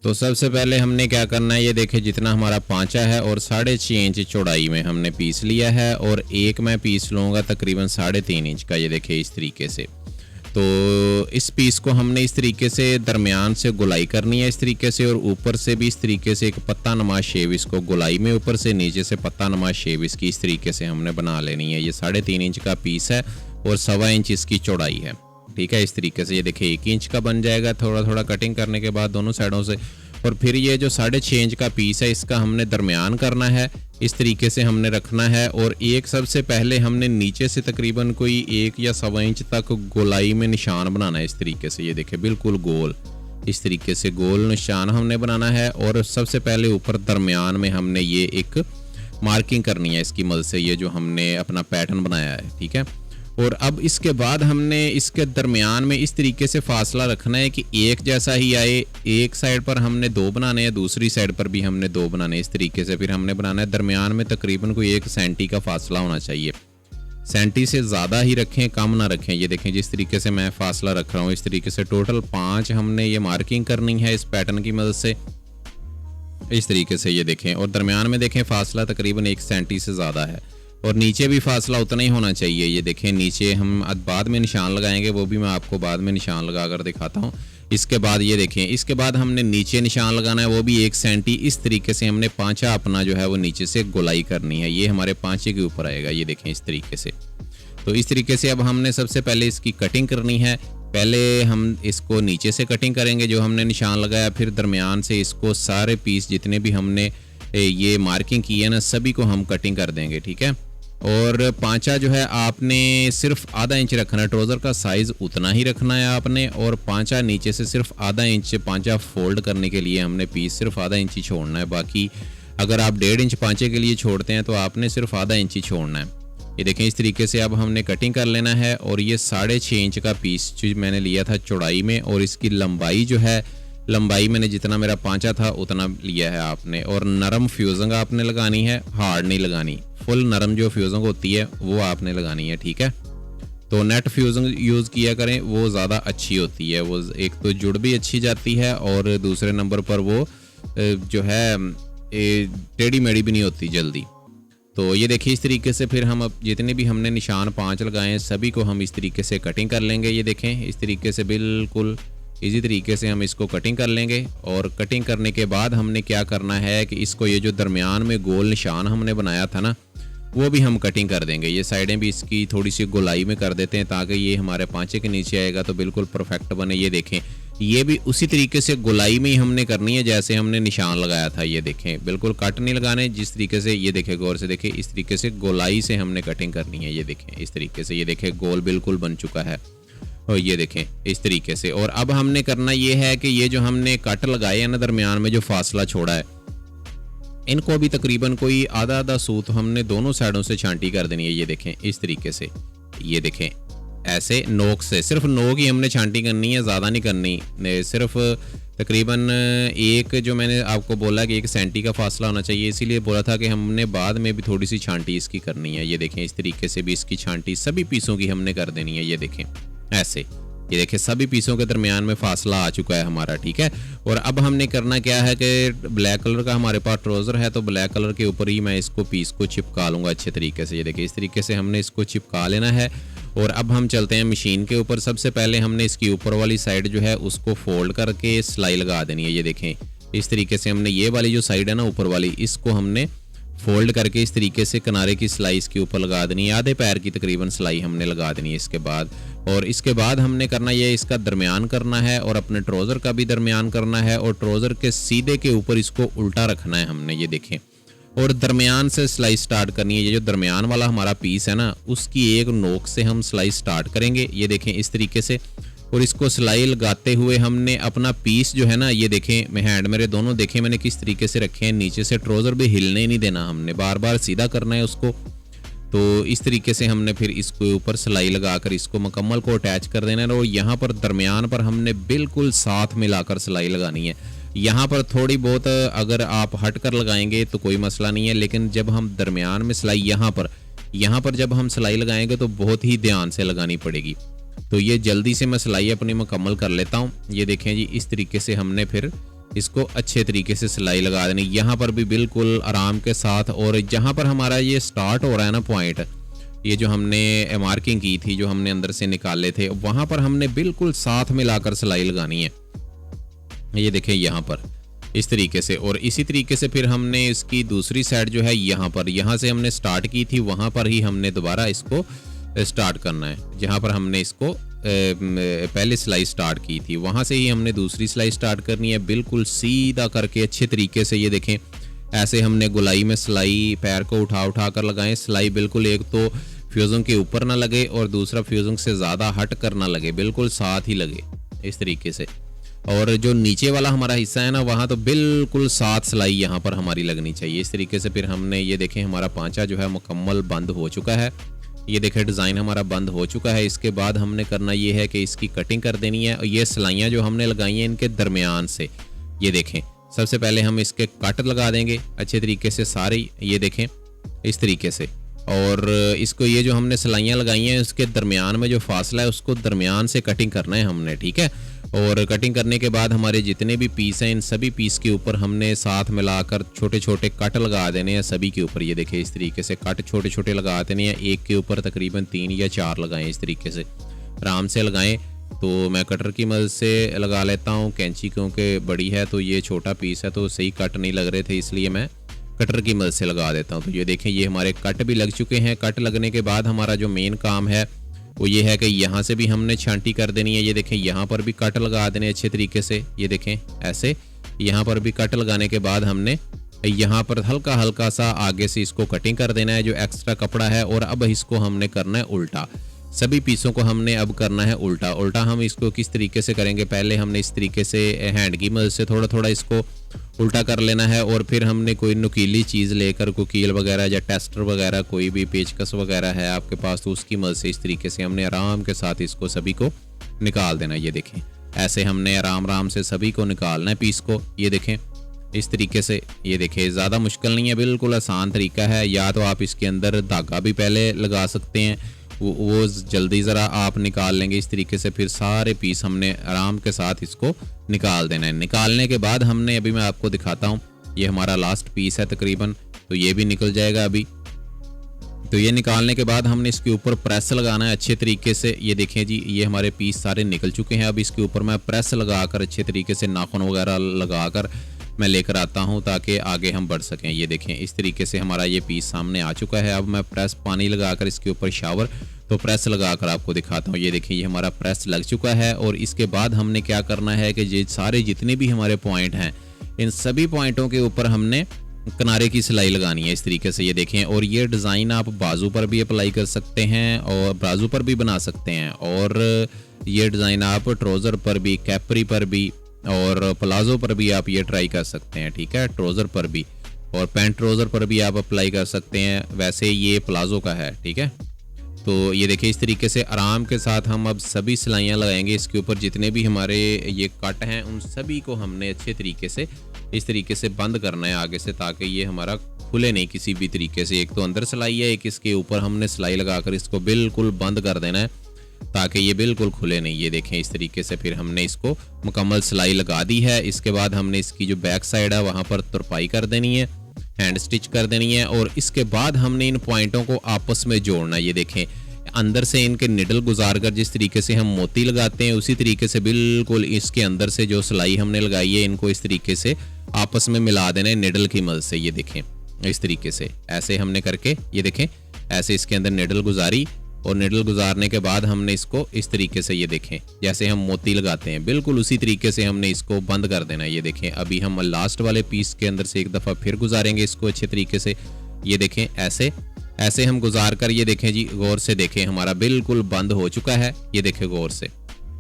तो सबसे पहले हमने क्या करना है, ये देखिए जितना हमारा पांचा है और 6.5 इंच चौड़ाई में हमने पीस लिया है, और एक मैं पीस लूँगा तकरीबन 3.5 इंच का, ये देखिए इस तरीके से। तो इस पीस को हमने इस तरीके से दरमियान से गोलाई करनी है इस तरीके से, और ऊपर से भी इस तरीके से एक पत्ता नमा शेप इसको गोलाई में, ऊपर से नीचे से पत्ता नमा शेप इसकी इस तरीके से हमने बना लेनी है। ये 3.5 इंच का पीस है और 1.25 इंच इसकी चौड़ाई है, ठीक है। इस तरीके से ये देखिए 1 इंच का बन जाएगा थोड़ा थोड़ा कटिंग करने के बाद दोनों साइडों से। और फिर ये जो 6.5 इंच का पीस है इसका हमने दरमियान करना है, इस तरीके से हमने रखना है। और एक सबसे पहले हमने नीचे से तकरीबन कोई 1 या 1.25 इंच तक गोलाई में निशान बनाना है इस तरीके से, ये देखिए बिल्कुल गोल इस तरीके से गोल निशान हमने बनाना है। और सबसे पहले ऊपर दरमियान में हमने ये एक मार्किंग करनी है इसकी मदद से, ये जो हमने अपना पैटर्न बनाया है, ठीक है। और अब इसके बाद हमने इसके दरमियान में इस तरीके से फासला रखना है कि एक जैसा ही आए। एक साइड पर हमने 2 बनाने हैं, दूसरी साइड पर भी हमने 2 बनाने हैं इस तरीके से। फिर हमने बनाना है दरमियान में तकरीबन कोई 1 सेंटी का फासला होना चाहिए, सेंटी से ज़्यादा ही रखें, कम ना रखें। ये देखें जिस तरीके से मैं फासला रख रहा हूँ इस तरीके से टोटल 5 हमने ये मार्किंग करनी है इस पैटर्न की मदद से, इस तरीके से ये देखें। और दरमियान में देखें फासला तकरीबन 1 सेंटी से ज़्यादा है, और नीचे भी फासला उतना ही होना चाहिए। ये देखें नीचे हम बाद में निशान लगाएंगे, वो भी मैं आपको बाद में निशान लगा कर दिखाता हूँ। इसके बाद ये देखें, इसके बाद हमने नीचे निशान लगाना है, वो भी 1 सेंटी। इस तरीके से हमने पांचा अपना जो है वो नीचे से गोलाई करनी है, ये हमारे पांचे के ऊपर आएगा, ये देखें इस तरीके से। तो इस तरीके से अब हमने सबसे पहले इसकी कटिंग करनी है। पहले हम इसको नीचे से कटिंग करेंगे जो हमने निशान लगाया, फिर दरमियान से इसको सारे पीस जितने भी हमने ये मार्किंग की है ना सभी को हम कटिंग कर देंगे, ठीक है। और पांचा जो है आपने सिर्फ आधा इंच रखना है, ट्राउज़र का साइज़ उतना ही रखना है आपने। और पांचा नीचे से सिर्फ आधा इंच, पांचा फोल्ड करने के लिए हमने पीस सिर्फ आधा इंच ही छोड़ना है। बाकी अगर आप 1.5 इंच पांचे के लिए छोड़ते हैं तो आपने सिर्फ आधा इंच ही छोड़ना है। ये देखें इस तरीके से अब हमने कटिंग कर लेना है। और ये 6.5 इंच का पीस जो मैंने लिया था चौड़ाई में, और इसकी लंबाई जो है, लंबाई मैंने जितना मेरा पांचा था उतना लिया है आपने। और नरम फ्यूजिंग आपने लगानी है, हार्ड नहीं लगानी, फुल नरम जो फ्यूजिंग होती है वो आपने लगानी है, ठीक है। तो नेट फ्यूजिंग यूज़ किया करें, वो ज़्यादा अच्छी होती है, वो एक तो जुड़ भी अच्छी जाती है और दूसरे नंबर पर वो जो है टेढ़ी मेढ़ी भी नहीं होती जल्दी। तो ये देखिए इस तरीके से फिर हम अब जितने भी हमने निशान 5 लगाए हैं सभी को हम इस तरीके से कटिंग कर लेंगे। ये देखें इस तरीके से बिल्कुल इसी तरीके से हम इसको कटिंग कर लेंगे। और कटिंग करने के बाद हमने क्या करना है कि इसको ये जो दरमियान में गोल निशान हमने बनाया था ना वो भी हम कटिंग कर देंगे। ये साइडें भी इसकी थोड़ी सी गोलाई में कर देते हैं ताकि ये हमारे पांचे के नीचे आएगा तो बिल्कुल परफेक्ट बने। ये देखें ये भी उसी तरीके से गोलाई में ही हमने करनी है जैसे हमने निशान लगाया था। ये देखें बिल्कुल कट नहीं लगाने, जिस तरीके से ये देखें गौर से देखें इस तरीके से गोलाई से हमने कटिंग करनी है। ये देखें इस तरीके से, ये देखें गोल बिल्कुल बन चुका है और ये देखें इस तरीके से। और अब हमने करना ये है कि ये जो हमने कट लगाए हैं ना दरमियान में जो फासला छोड़ा है इनको भी तकरीबन कोई आधा आधा सूत हमने दोनों साइडों से छांटी कर देनी है। ये देखें इस तरीके से, ये देखें ऐसे नोक से, सिर्फ नोक ही हमने छांटी करनी है, ज़्यादा नहीं करनी। सिर्फ तकरीबन एक जो मैंने आपको बोला कि 1 सेंटी का फासला होना चाहिए, इसीलिए बोला था कि हमने बाद में भी थोड़ी सी छांटी इसकी करनी है। ये देखें इस तरीके से भी इसकी छांटी सभी पीसों की हमने कर देनी है। ये देखें ऐसे, ये देखें सभी पीसों के दरमियान में फासला आ चुका है हमारा, ठीक है। और अब हमने करना क्या है कि ब्लैक कलर का हमारे पास ट्राउज़र है तो ब्लैक कलर के ऊपर ही मैं इसको पीस को चिपका लूँगा अच्छे तरीके से। ये देखिए इस तरीके से हमने इसको चिपका लेना है। और अब हम चलते हैं मशीन के ऊपर। सबसे पहले हमने इसकी ऊपर वाली साइड जो है उसको फोल्ड करके सिलाई लगा देनी है। ये देखें इस तरीके से हमने ये वाली जो साइड है ना ऊपर वाली, इसको हमने फोल्ड करके इस तरीके से किनारे की सिलाई इसके ऊपर लगा देनी है। आधे पैर की तकरीबन सिलाई हमने लगा देनी है इसके बाद। और इसके बाद हमने करना ये इसका दरमियान करना है और अपने ट्राउज़र का भी दरमियान करना है और ट्राउज़र के सीधे के ऊपर इसको उल्टा रखना है हमने। ये देखें और दरमियान से सिलाई स्टार्ट करनी है। ये जो दरमियान वाला हमारा पीस है ना उसकी एक नोक से हम सिलाई स्टार्ट करेंगे। ये देखें इस तरीके से, और इसको सिलाई लगाते हुए हमने अपना पीस जो है ना, ये देखें मैं हैंड मेरे दोनों देखें मैंने किस तरीके से रखे हैं, नीचे से ट्राउज़र भी हिलने नहीं देना, हमने बार बार सीधा करना है उसको। तो इस तरीके से हमने फिर इसके ऊपर सिलाई लगाकर इसको मुकम्मल को अटैच कर देना है। और यहाँ पर दरमियान पर हमने बिल्कुल साथ मिलाकर सिलाई लगानी है। यहाँ पर थोड़ी बहुत अगर आप हट कर लगाएंगे तो कोई मसला नहीं है, लेकिन जब हम दरमियान में सिलाई यहाँ पर जब हम सिलाई लगाएंगे तो बहुत ही ध्यान से लगानी पड़ेगी। तो ये जल्दी से मैं सिलाई अपनी मुकम्मल कर लेता हूँ। ये देखें जी इस तरीके से हमने फिर इसको अच्छे तरीके से सिलाई लगा देनी। यहाँ पर भी बिल्कुल आराम के साथ, और जहाँ पर हमारा ये स्टार्ट हो रहा है ना पॉइंट, ये जो हमने मार्किंग की थी, जो हमने अंदर से निकाले थे, वहाँ पर हमने बिल्कुल साथ में लाकर सिलाई लगानी है। ये देखें यहाँ पर इस तरीके से। और इसी तरीके से फिर हमने इसकी दूसरी साइड जो है यहाँ पर, यहाँ से हमने स्टार्ट की थी, वहाँ पर ही हमने दोबारा इसको स्टार्ट करना है। जहाँ पर हमने इसको पहले सिलाई स्टार्ट की थी, वहाँ से ही हमने दूसरी सिलाई स्टार्ट करनी है, बिल्कुल सीधा करके अच्छे तरीके से। ये देखें ऐसे हमने गोलाई में सिलाई पैर को उठा उठा कर लगाएं। सिलाई बिल्कुल एक तो फ्यूजिंग के ऊपर ना लगे और दूसरा फ्यूजिंग से ज़्यादा हट कर ना लगे, बिल्कुल साथ ही लगे इस तरीके से। और जो नीचे वाला हमारा हिस्सा है ना, वहाँ तो बिल्कुल साथ सिलाई यहाँ पर हमारी लगनी चाहिए इस तरीके से। फिर हमने ये देखें हमारा पांचा जो है मुकम्मल बंद हो चुका है। ये देखें डिज़ाइन हमारा बंद हो चुका है। इसके बाद हमने करना ये है कि इसकी कटिंग कर देनी है। और ये सिलाइयाँ जो हमने लगाई हैं इनके दरमियान से, ये देखें सबसे पहले हम इसके कट लगा देंगे अच्छे तरीके से सारी, ये देखें इस तरीके से। और इसको ये जो हमने सिलाइयाँ लगाई हैं उसके दरमियान में जो फासला है उसको दरमियान से कटिंग करना है हमने, ठीक है। और कटिंग करने के बाद हमारे जितने भी पीस हैं इन सभी पीस के ऊपर हमने साथ मिलाकर छोटे छोटे कट लगा देने हैं सभी के ऊपर। ये देखिए इस तरीके से कट छोटे छोटे लगा देने हैं, एक के ऊपर तकरीबन 3 या 4 लगाएं इस तरीके से, आराम से लगाएं। तो मैं कटर की मदद से लगा लेता हूँ, कैंची क्योंकि बड़ी है तो ये छोटा पीस है तो सही कट नहीं लग रहे थे, इसलिए मैं कटर की मदद से लगा देता हूँ। तो ये देखें ये हमारे कट भी लग चुके हैं। कट लगने के बाद हमारा जो मेन काम है वो ये है कि यहाँ से भी हमने छांटी कर देनी है। ये देखें यहाँ पर भी कट लगा देने अच्छे तरीके से, ये देखें ऐसे। यहाँ पर भी कट लगाने के बाद हमने यहाँ पर हल्का हल्का सा आगे से इसको कटिंग कर देना है जो एक्स्ट्रा कपड़ा है। और अब इसको हमने करना है उल्टा, सभी पीसों को हमने अब करना है उल्टा। उल्टा हम इसको किस तरीके से करेंगे, पहले हमने इस तरीके से हैंड की मदद से थोड़ा थोड़ा इसको उल्टा कर लेना है। और फिर हमने कोई नुकीली चीज़ लेकर, कोकील वगैरह या टेस्टर वगैरह, कोई भी पेचकस वगैरह है आपके पास तो उसकी मदद से इस तरीके से हमने आराम के साथ इसको सभी को निकाल देना है। ये देखें ऐसे हमने आराम आराम से सभी को निकालना है पीस को, ये देखें इस तरीके से। ये देखें ज़्यादा मुश्किल नहीं है, बिल्कुल आसान तरीका है। या तो आप इसके अंदर धागा भी पहले लगा सकते हैं, वो जल्दी ज़रा आप निकाल लेंगे इस तरीके से। फिर सारे पीस हमने आराम के साथ इसको निकाल देना है। निकालने के बाद हमने, अभी मैं आपको दिखाता हूँ, ये हमारा लास्ट पीस है तकरीबन, तो ये भी निकल जाएगा अभी। तो ये निकालने के बाद हमने इसके ऊपर प्रेस लगाना है अच्छे तरीके से। ये देखें जी ये हमारे पीस सारे निकल चुके हैं। अब इसके ऊपर मैं प्रेस लगाकर अच्छे तरीके से नाखून वगैरह लगाकर मैं लेकर आता हूं ताकि आगे हम बढ़ सकें। ये देखें इस तरीके से हमारा ये पीस सामने आ चुका है। अब मैं प्रेस पानी लगाकर इसके ऊपर शावर तो प्रेस लगाकर आपको दिखाता हूँ। ये देखिए ये हमारा प्रेस लग चुका है। और इसके बाद हमने क्या करना है कि ये सारे जितने भी हमारे पॉइंट हैं इन सभी पॉइंटों के ऊपर हमने किनारे की सिलाई लगानी है इस तरीके से। ये देखें, और ये डिज़ाइन आप बाजू पर भी अप्लाई कर सकते हैं और बाजू पर भी बना सकते हैं। और ये डिज़ाइन आप ट्राउज़र पर भी, कैपरी पर भी और प्लाजो पर भी आप ये ट्राई कर सकते हैं, ठीक है। ट्राउज़र पर भी और पैंट ट्राउज़र पर भी आप अप्लाई कर सकते हैं। वैसे ये प्लाजो का है, ठीक है। तो ये देखिए इस तरीके से आराम के साथ हम अब सभी सिलाइयाँ लगाएंगे इसके ऊपर। जितने भी हमारे ये कट हैं उन सभी को हमने अच्छे तरीके से इस तरीके से बंद करना है आगे से, ताकि ये हमारा खुले नहीं किसी भी तरीके से। एक तो अंदर सिलाई है, एक इसके ऊपर हमने सिलाई लगाकर इसको बिल्कुल बंद कर देना है ताकि ये बिल्कुल खुले नहीं। ये देखें इस तरीके से फिर हमने इसको मुकम्मल सिलाई लगा दी है। इसके बाद हमने इसकी जो बैक साइड है वहाँ पर तुरपाई कर देनी है, हैंड स्टिच कर देनी है। और इसके बाद हमने इन पॉइंटों को आपस में जोड़ना है। ये देखें अंदर से इनके निडल गुजार कर जिस तरीके से हम मोती लगाते हैं उसी तरीके से बिल्कुल इसके अंदर से जो सिलाई हमने लगाई है इनको इस तरीके से आपस में मिला देना है निडल की मदद से। ये देखें इस तरीके से ऐसे हमने करके, ये देखें ऐसे इसके अंदर निडल गुजारी। और निडल गुजारने के बाद हमने इसको इस तरीके से, ये देखें जैसे हम मोती लगाते हैं बिल्कुल उसी तरीके से हमने इसको बंद कर देना है। ये देखें अभी हम लास्ट वाले पीस के अंदर से एक दफ़ा फिर गुजारेंगे इसको अच्छे तरीके से। ये देखें ऐसे ऐसे हम गुजार कर, ये देखें जी गौर से देखें हमारा बिल्कुल बंद हो चुका है। ये देखें गौर से,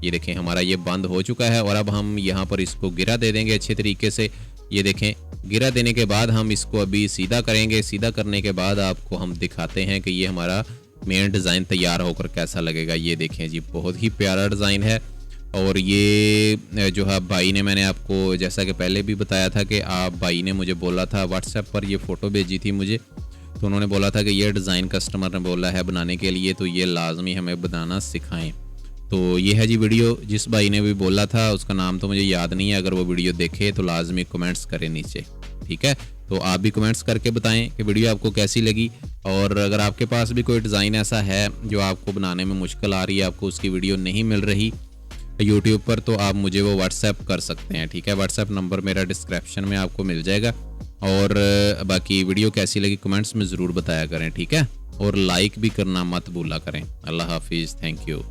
ये देखें हमारा ये बंद हो चुका है। और अब हम यहाँ पर इसको गिरा दे देंगे अच्छे तरीके से। ये देखें गिरा देने के बाद हम इसको अभी सीधा करेंगे। सीधा करने के बाद आपको हम दिखाते हैं कि ये हमारा मेन डिज़ाइन तैयार होकर कैसा लगेगा। ये देखें जी बहुत ही प्यारा डिज़ाइन है। और ये जो है भाई ने, मैंने आपको जैसा कि पहले भी बताया था कि आप भाई ने मुझे बोला था व्हाट्सएप पर ये फ़ोटो भेजी थी मुझे, तो उन्होंने बोला था कि ये डिज़ाइन कस्टमर ने बोला है बनाने के लिए, तो ये लाजमी हमें बनाना सिखाएं। तो ये है जी वीडियो। जिस भाई ने भी बोला था उसका नाम तो मुझे याद नहीं है, अगर वो वीडियो देखे तो लाजमी कमेंट्स करें नीचे, ठीक है। तो आप भी कमेंट्स करके बताएं कि वीडियो आपको कैसी लगी, और अगर आपके पास भी कोई डिज़ाइन ऐसा है जो आपको बनाने में मुश्किल आ रही है, आपको उसकी वीडियो नहीं मिल रही यूट्यूब पर, तो आप मुझे वो व्हाट्सएप कर सकते हैं, ठीक है। व्हाट्सएप नंबर मेरा डिस्क्रिप्शन में आपको मिल जाएगा। और बाकी वीडियो कैसी लगी कमेंट्स में ज़रूर बताया करें, ठीक है। और लाइक भी करना मत भूला करें। अल्लाह हाफिज़, थैंक यू।